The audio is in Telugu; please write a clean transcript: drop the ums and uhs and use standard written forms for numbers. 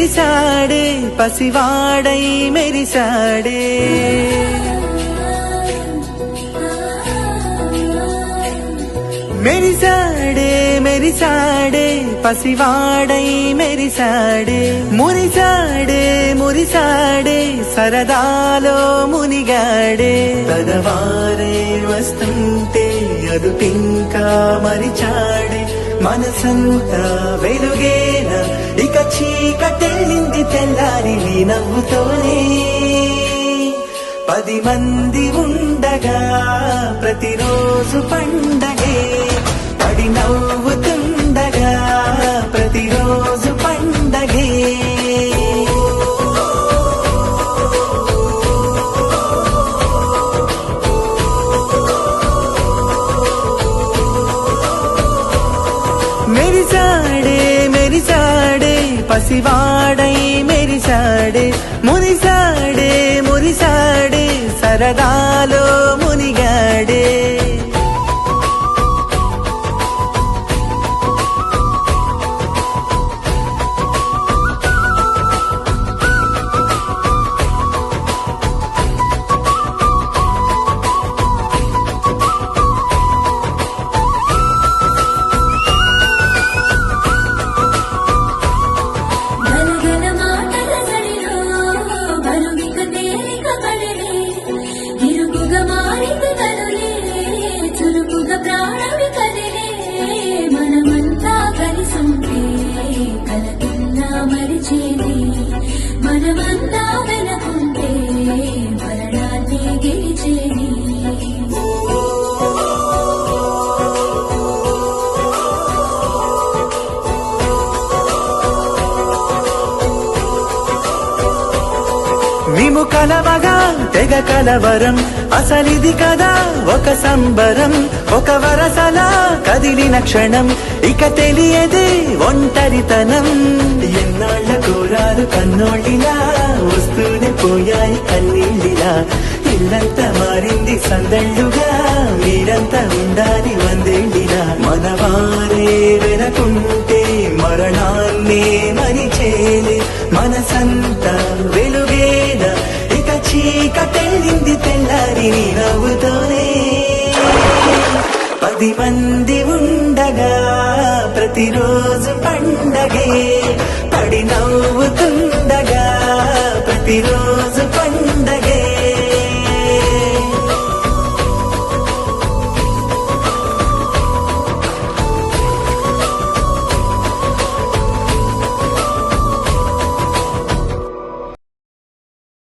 మెరిసాడే పసివాడై మెరిసాడే మెరిసాడే మెరిసాడే పసివాడై మెరిసాడే మురిసాడే మురిసాడే సరదాలో మునిగాడే తనవారే వస్తుంటే అదుపింకా మరిచాడే మనసంతా వెలుగేన ఇక చీకటెళ్ళింది తెల్లారి నీ నవ్వుతోనే 10 మంది ఉండగా ప్రతిరోజు పండగే పడి నవ్వుతుండగా ప్రతిరోజు పండగే మెరిసాడే మెరిసాడే పసివాడై మెరిసాడే మురిసాడే మురిసాడే సరదాలో మునిగాడే మనమంతా వెనకుంటే మరణాన్ని గెలిచేది మేము కలవగా తెగ కలవరం అసలిది కదా ఒక సంబరం ఒక వరసలా కదిలిన క్షణం ఇక తెలియదే ఒంటరితనం ఎన్నాళ్ళ కోరాలు కన్నోళ్ళిలా వస్తూనే పోయాయి కన్నీళ్ళిలా ఇల్లంతా మారింది సందళ్ళుగా మీరంతా ఉండాలి వందేళ్ళిలా మనవారే వెనకుంటే మరణాన్నే మరిచేలే మనసంతా వెలుగేన ఇక చీకటెళ్ళింది తెల్లారి నీ నవ్వుతోనే 10 మంది ఉండగా ప్రతిరోజు పండగే పడి నవ్వుతుండగా ప్రతిరోజు